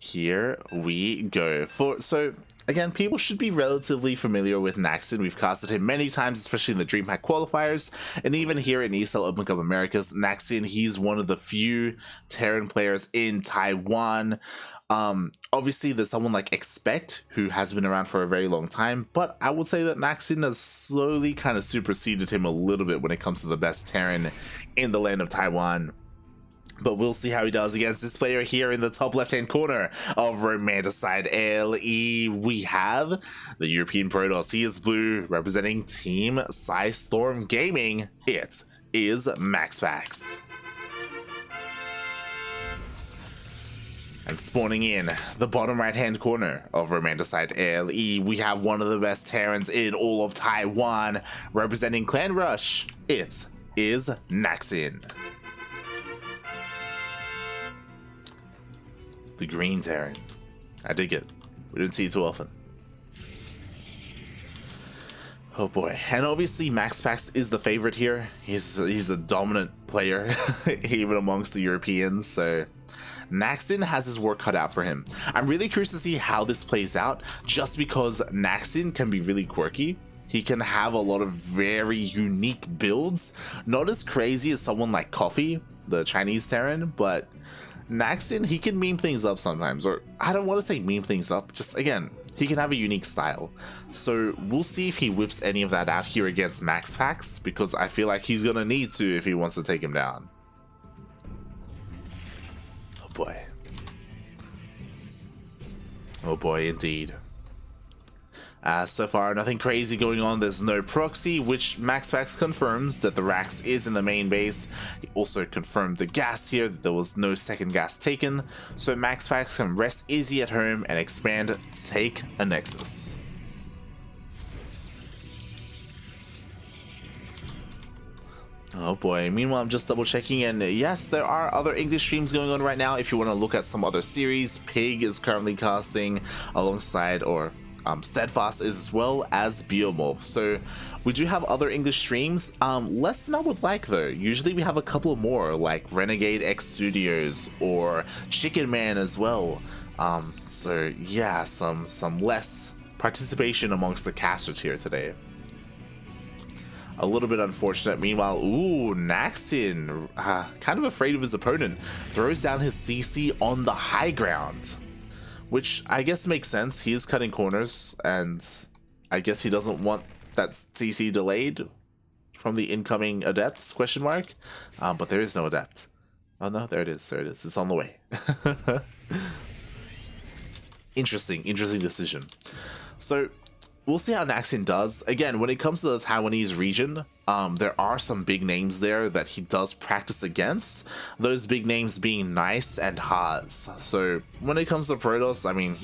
Here we go. So again, people should be relatively familiar with Naxin. We've casted him many times, especially in the DreamHack qualifiers, and even here in ESL Open Cup Americas. Naxin, he's one of the few Terran players in Taiwan. Obviously there's someone like Expect, who has been around for a very long time, but I would say that Naxin has slowly kind of superseded him a little bit when it comes to the best Terran in the land of Taiwan. But we'll see how he does against this player here in the top left-hand corner of Romanticide LE. We have the European Protoss. He is blue, representing Team Psystorm Gaming. It is MaxPax. And spawning in the bottom right-hand corner of Romanticide LE, we have one of the best Terrans in all of Taiwan, representing Clan Rush. It is Naxin. The green Terran. I dig it. We don't see it too often. Oh boy. And obviously MaxPax is the favorite here. He's a dominant player, even amongst the Europeans, so Naxin has his work cut out for him. I'm really curious to see how this plays out, just because Naxin can be really quirky. He can have a lot of very unique builds. Not as crazy as someone like Coffee, the Chinese Terran, but Naxin, he can meme things up sometimes, or I don't want to say meme things up, just again, he can have a unique style. So we'll see if he whips any of that out here against MaxPax, because I feel like he's gonna need to if he wants to take him down. Oh boy. Oh boy, indeed. So far, nothing crazy going on. There's no proxy, which MaxPax confirms that the Rax is in the main base. He also confirmed the gas here, that there was no second gas taken. So MaxPax can rest easy at home and expand, take a Nexus. Oh boy. Meanwhile, I'm just double checking, and yes, there are other English streams going on right now. If you want to look at some other series, Pig is currently casting alongside, or Steadfast is, as well as Biomorph. So we do have other English streams, less than I would like though. Usually we have a couple more, like Renegade X Studios or Chicken Man as well. So yeah, some less participation amongst the casters here today. A little bit unfortunate. Meanwhile, ooh, Naxin, kind of afraid of his opponent, throws down his CC on the high ground. Which I guess makes sense. He is cutting corners, and I guess he doesn't want that CC delayed from the incoming adepts, question mark. But there is no adept. Oh no, there it is, there it is. It's on the way. Interesting decision. So we'll see how Naxin does. Again, when it comes to the Taiwanese region, there are some big names there that he does practice against. Those big names being Nice and Haas. So when it comes to Protoss, I mean,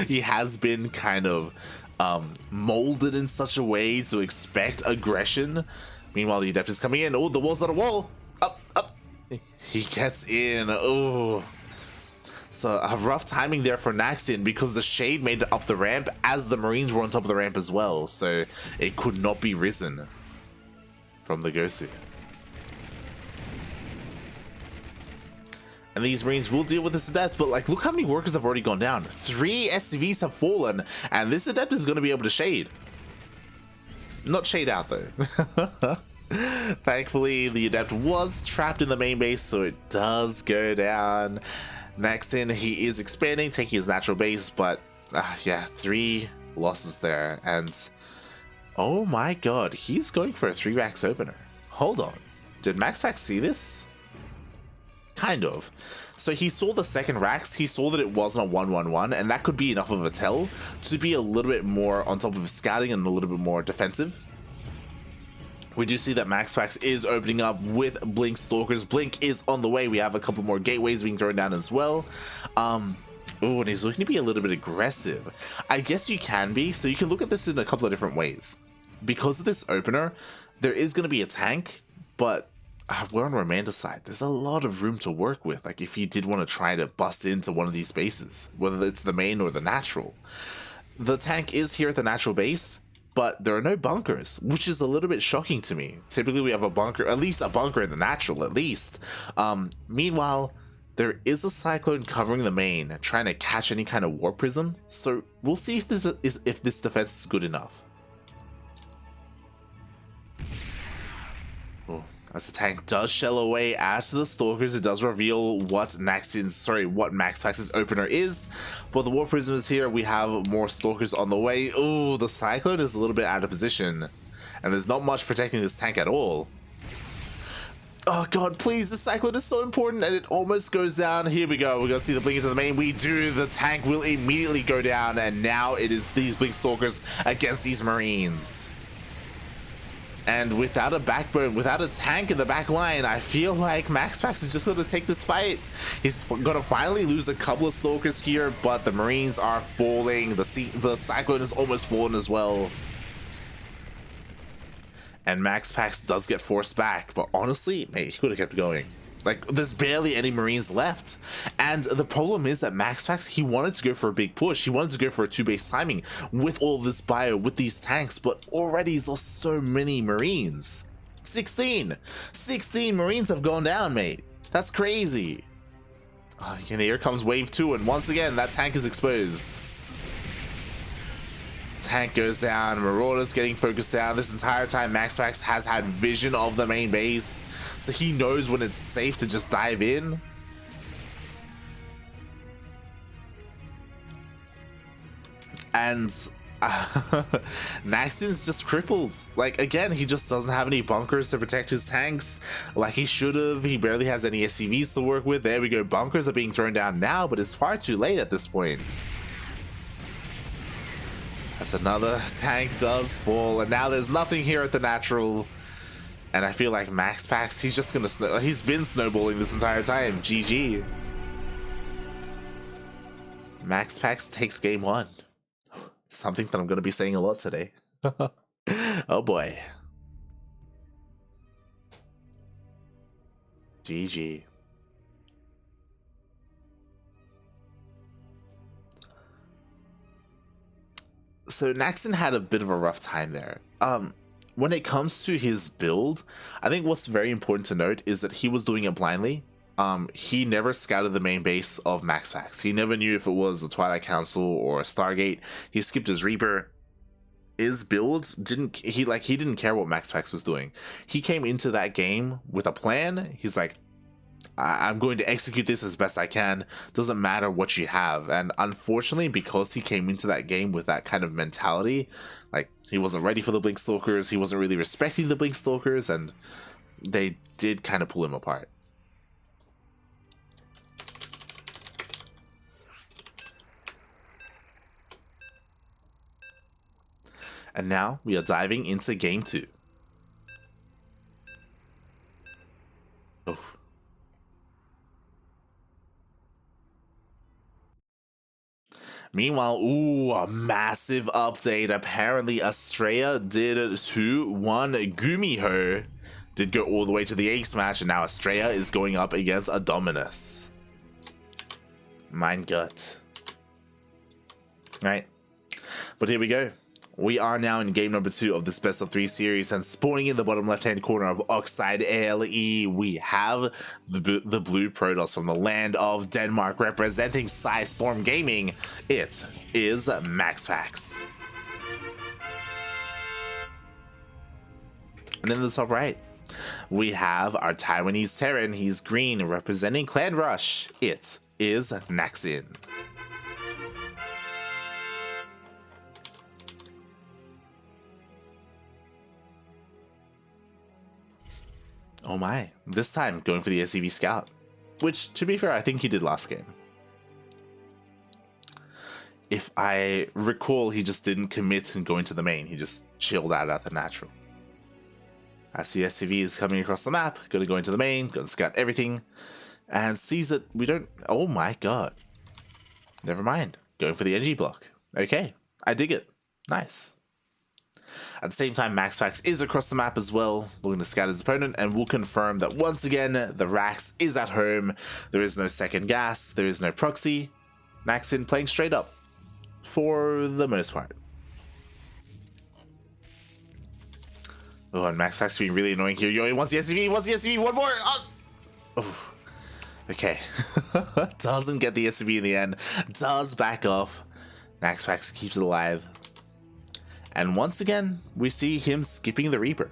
he has been kind of molded in such a way to expect aggression. Meanwhile, the Adept is coming in. Oh, the wall's not a wall. Up. He gets in. Oh. So a rough timing there for Naxin, because the Shade made it up the ramp as the Marines were on top of the ramp as well, so it could not be risen from the Gosu. And these Marines will deal with this Adept, but like, look how many workers have already gone down. 3 SCVs have fallen, and this Adept is going to be able to Shade. Not Shade out though. Thankfully, the Adept was trapped in the main base, so it does go down. Naxin, he is expanding, taking his natural base, but yeah, 3 losses there, and oh my god, he's going for a 3 Rax opener. Hold on, did MaxPax see this? Kind of. So he saw the second Rax, he saw that it wasn't a 1-1-1, and that could be enough of a tell to be a little bit more on top of his scouting and a little bit more defensive. We do see that MaxPax is opening up with Blink Stalkers. Blink is on the way. We have a couple more gateways being thrown down as well. Oh, and he's looking to be a little bit aggressive. I guess you can be. So you can look at this in a couple of different ways. Because of this opener, there is going to be a tank, but we're on Romanticide. There's a lot of room to work with. Like if you did want to try to bust into one of these bases, whether it's the main or the natural. The tank is here at the natural base, but there are no bunkers, which is a little bit shocking to me. Typically we have a bunker, at least a bunker in the natural, at least. Meanwhile, There is a Cyclone covering the main, trying to catch any kind of Warp Prism, so we'll see if this defense is good enough. Oh, as the tank does shell away after the Stalkers, it does reveal what MaxPax's opener is. But the Warp Prism is here, we have more Stalkers on the way. Oh, the Cyclone is a little bit out of position, and there's not much protecting this tank at all. Oh god, please, the Cyclone is so important, and it almost goes down. Here we go, we're gonna see the blink into the main. We do, the tank will immediately go down, and now it is these Blink Stalkers against these Marines. And without a backbone, without a tank in the back line, I feel like MaxPax is just gonna take this fight. He's gonna finally lose a couple of Stalkers here, but the Marines are falling. The Cyclone is almost fallen as well. And MaxPax does get forced back, but honestly, mate, he could have kept going. Like, there's barely any Marines left. And the problem is that MaxPax, he wanted to go for a big push. He wanted to go for a 2-base timing with all of this bio, with these tanks, but already he's lost so many Marines. 16 Marines have gone down, mate. That's crazy. And here comes wave 2, and once again, that tank is exposed. Tank goes down, Marauder's getting focused down. This entire time MaxPax has had vision of the main base, so he knows when it's safe to just dive in. And Naxin's just crippled. Like, again, he just doesn't have any bunkers to protect his tanks like he should have. He barely has any SCVs to work with. There we go, bunkers are being thrown down now, but it's far too late at this point. As another tank does fall, and now there's nothing here at the natural. And I feel like MaxPax, he's just gonna he's been snowballing this entire time. GG. MaxPax takes game 1. Something that I'm gonna be saying a lot today. Oh boy. GG. So Naxin had a bit of a rough time there. When it comes to his build, I think what's very important to note is that he was doing it blindly. He never scouted the main base of MaxPax. He never knew if it was a Twilight Council or a Stargate. He skipped his Reaper. His build he didn't care what MaxPax was doing. He came into that game with a plan. He's like, I'm going to execute this as best I can. Doesn't matter what you have. And unfortunately, because he came into that game with that kind of mentality, like, he wasn't ready for the Blink Stalkers, he wasn't really respecting the Blink Stalkers, and they did kind of pull him apart. And now we are diving into game 2. Oh. Meanwhile, ooh, a massive update. Apparently, Estrella did 2-1. Gumiho did go all the way to the Ace match, and now Estrella is going up against a Dominus. Mein Gott. Right. But here we go. We are now in game number 2 of this best of 3 series, and spawning in the bottom left hand corner of Oxide ALE, we have the blue Protoss from the land of Denmark representing Storm Gaming. It is MaxPax. And in the top right, we have our Taiwanese Terran. He's green, representing Clan Rush. It is Naxin. Oh my, this time going for the SCV Scout, which, to be fair, I think he did last game. If I recall, he just didn't commit and go into the main. He just chilled out at the natural. As the SCV is coming across the map, gonna go into the main, gonna scout everything, and sees that we don't... Oh my god. Never mind. Going for the NG block. Okay, I dig it. Nice. At the same time, MaxPax is across the map as well, looking to scout his opponent, and will confirm that once again, the Rax is at home. There is no second gas, there is no proxy. Naxin playing straight up, for the most part. Oh, and MaxPax being really annoying here. Yo, he wants the SCV, one more! Oh. Okay. Doesn't get the SCB in the end. Does back off. MaxPax keeps it alive. And once again, we see him skipping the Reaper.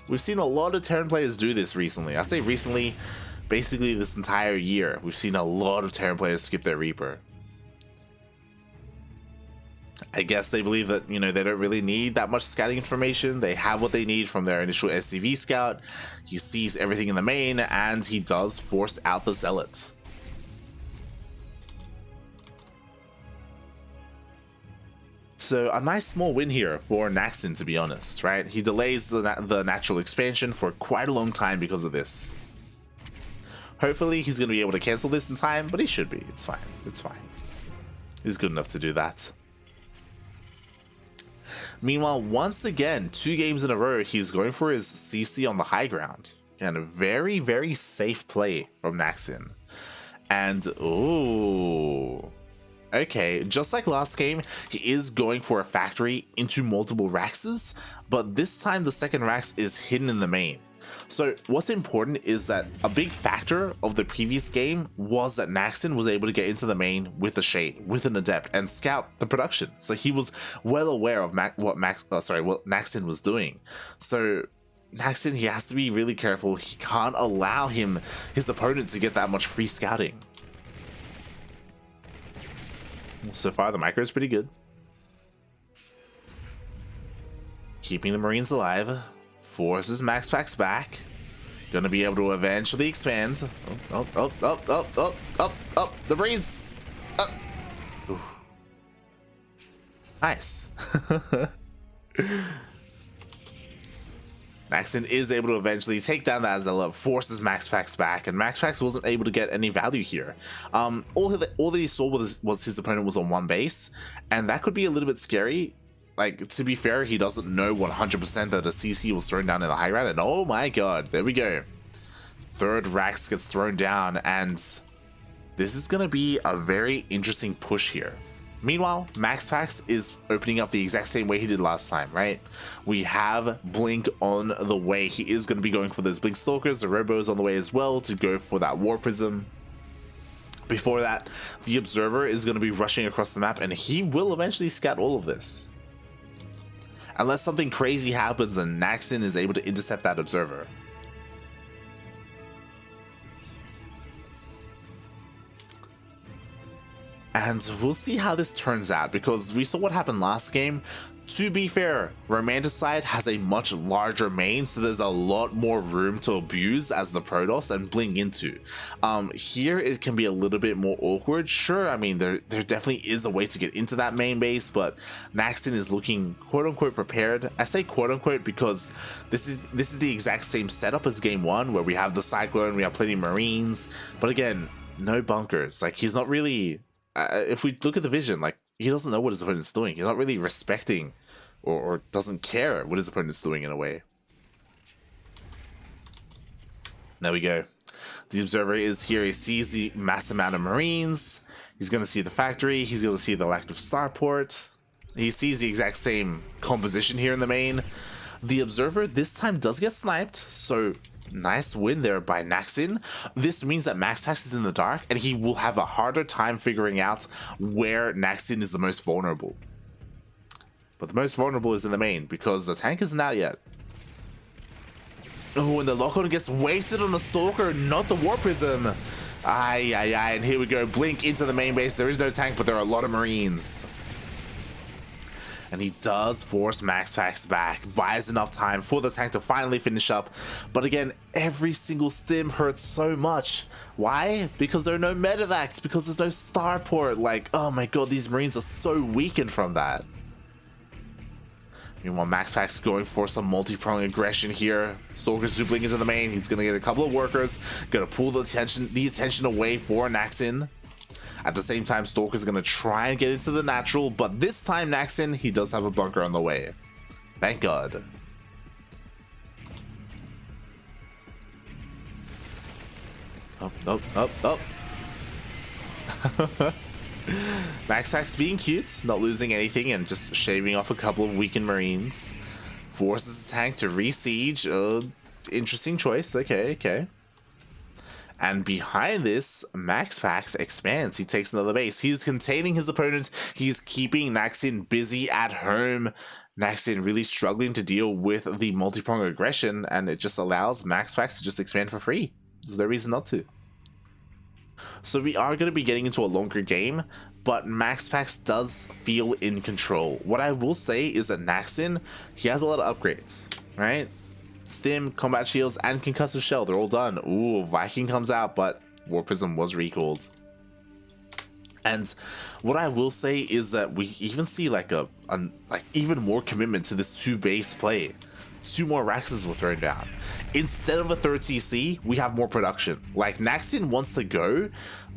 We've seen a lot of Terran players do this recently. I say recently, basically this entire year. We've seen a lot of Terran players skip their Reaper. I guess they believe that, you know, they don't really need that much scouting information. They have what they need from their initial SCV scout. He sees everything in the main, and he does force out the Zealot. So a nice small win here for Naxin, to be honest, right? He delays the natural expansion for quite a long time because of this. Hopefully he's going to be able to cancel this in time, but he should be. It's fine. It's fine. He's good enough to do that. Meanwhile, once again, 2 games in a row, he's going for his CC on the high ground. And a very, very safe play from Naxin. And, ooh. Okay, just like last game, he is going for a factory into multiple Raxes, but this time the second Rax is hidden in the main. So what's important is that a big factor of the previous game was that Naxin was able to get into the main with a Shade, with an Adept, and scout the production. So he was well aware of what Naxin was doing. So Naxin, he has to be really careful. He can't allow his opponent to get that much free scouting. So far, the micro is pretty good. Keeping the Marines alive. Forces MaxPax back. Gonna be able to eventually expand. The Marines! Nice. Naxin is able to eventually take down that Zealot, forces MaxPax back, and MaxPax wasn't able to get any value here. All that he saw was his opponent was on one base, and that could be a little bit scary. Like, to be fair, he doesn't know 100% that a CC was thrown down in the high ground, and oh my god, there we go. Third Rax gets thrown down, and this is going to be a very interesting push here. Meanwhile, MaxPax is opening up the exact same way he did last time, right? We have Blink on the way. He is going to be going for those Blink Stalkers. The Robo's on the way as well to go for that War Prism. Before that, the Observer is going to be rushing across the map, and he will eventually scout all of this. Unless something crazy happens and Naxin is able to intercept that Observer. And we'll see how this turns out, because we saw what happened last game. To be fair, Romanticide has a much larger main, so there's a lot more room to abuse as the Protoss and bling into. Here it can be a little bit more awkward. Sure, I mean, there definitely is a way to get into that main base, but Naxin is looking quote-unquote prepared. I say quote-unquote because this is the exact same setup as game 1, where we have the Cyclone, we have plenty of Marines, but again, no bunkers. Like, he's not really... if we look at the vision, like, he doesn't know what his opponent's doing. He's not really respecting or doesn't care what his opponent's doing in a way. There we go. The Observer is here. He sees the mass amount of Marines. He's going to see the factory. He's going to see the lack of starport. He sees the exact same composition here in the main. The Observer this time does get sniped, so nice win there by Naxin. This means that MaxPax is in the dark, and he will have a harder time figuring out where Naxin is the most vulnerable. But the most vulnerable is in the main, because the tank isn't out yet. Oh, and the lock-on gets wasted on the Stalker, not the War Prism. Aye, and here we go. Blink into the main base. There is no tank, but there are a lot of Marines. And he does force MaxPax back, buys enough time for the tank to finally finish up. But again, every single stim hurts so much. Why? Because there are no medevacs, because there's no starport. Like, oh my god, these Marines are so weakened from that. Meanwhile, MaxPax going for some multi-pronged aggression here. Stalker's zoopling into the main. He's going to get a couple of workers. Going to pull the attention away for Naxin. At the same time, Stalker's going to try and get into the natural, but this time Naxin, he does have a bunker on the way. Thank God. Oh. MaxPax being cute, not losing anything and just shaving off a couple of weakened Marines. Forces the tank to re-siege. Interesting choice. Okay. And behind this, MaxPax expands. He takes another base. He's containing his opponent. He's keeping Naxin busy at home. Naxin really struggling to deal with the multi-prong aggression, and it just allows MaxPax to just expand for free. There's no reason not to. So we are going to be getting into a longer game, but MaxPax does feel in control. What I will say is that Naxin, he has a lot of upgrades, right? Stim, combat shields, and concussive shell, they're all done. Ooh, Viking comes out, but War Prism was recalled. And what I will say is that we even see like even more commitment to this 2-base play. 2 more Raxes were thrown down. Instead of a 3rd CC, we have more production. Like, Naxin wants to go.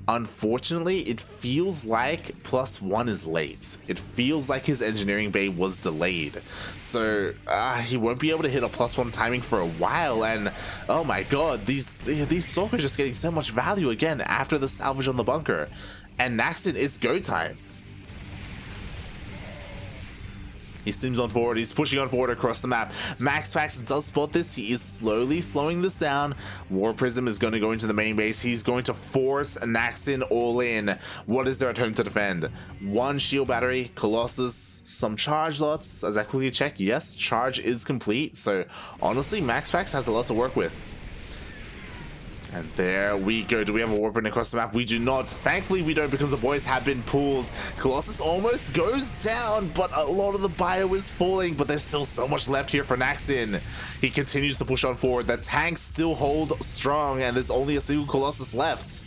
Unfortunately, it feels like +1 is late. It feels like his engineering bay was delayed. So he won't be able to hit a +1 timing for a while. And oh my god, these Stalkers just getting so much value again after the salvage on the bunker. And Naxin, it's go time. He stims on forward, he's pushing on forward across the map. MaxPax does spot this, he is slowly slowing this down. War Prism is going to go into the main base, he's going to force Naxin all in. What is there at home to defend? 1 shield battery, Colossus, some charge lots. As I quickly check, yes, charge is complete. So honestly, MaxPax has a lot to work with. And there we go. Do we have a warp in across the map? We do not. Thankfully, we don't, because the boys have been pulled. Colossus almost goes down, but a lot of the bio is falling. But there's still so much left here for Naxin. He continues to push on forward. The tanks still hold strong, and there's only a single Colossus left.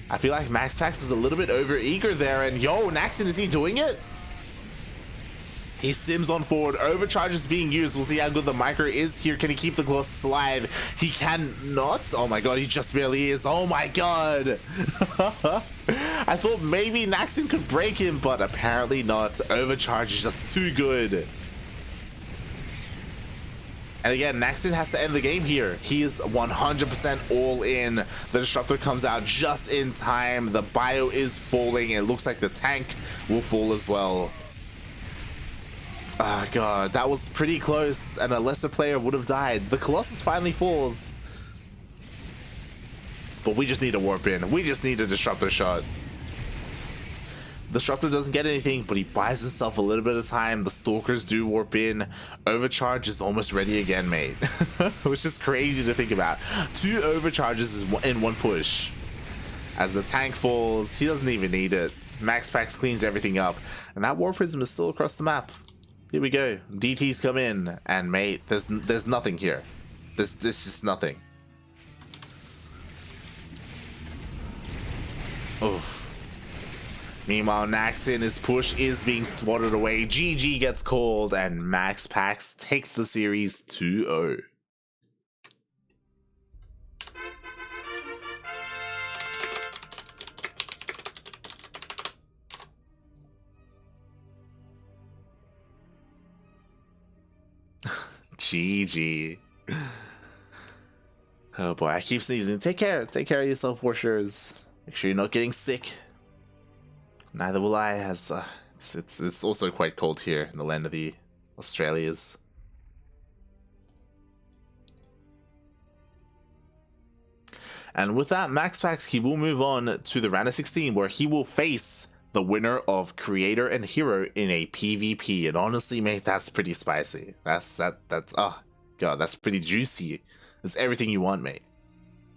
I feel like MaxPax was a little bit over eager there. And yo, Naxin, is he doing it? He stims on forward, overcharge is being used. We'll see how good the micro is here. Can he keep the Colossus alive? He cannot. Oh my god, he just barely is. Oh my god. I thought maybe Naxin could break him, but apparently not. Overcharge is just too good. And again, Naxin has to end the game here. He is 100% all in. The Disruptor comes out just in time. The bio is falling. It looks like the tank will fall as well. Oh god, that was pretty close, and a lesser player would have died. The Colossus finally falls. But we just need a warp in. We just need a Disruptor shot. Disruptor doesn't get anything, but he buys himself a little bit of time. The Stalkers do warp in. Overcharge is almost ready again, mate. Which is crazy to think about. 2 overcharges in 1 push. As the tank falls, he doesn't even need it. MaxPax cleans everything up. And that War Prism is still across the map. Here we go. DTs come in, and mate, there's nothing here. There's just nothing. Oof. Meanwhile, Naxin, his push is being swatted away. GG gets called, and MaxPax takes the series 2-0. GG. Oh boy, I keep sneezing. Take care of yourself, Warshers. Make sure you're not getting sick. Neither will I, as it's also quite cold here in the land of the Australias. And with that, MaxPax, he will move on to the round of 16, where he will face the winner of Creator and Hero in a PvP. And honestly, mate, that's pretty spicy. That's oh god, that's pretty juicy. It's everything you want, mate.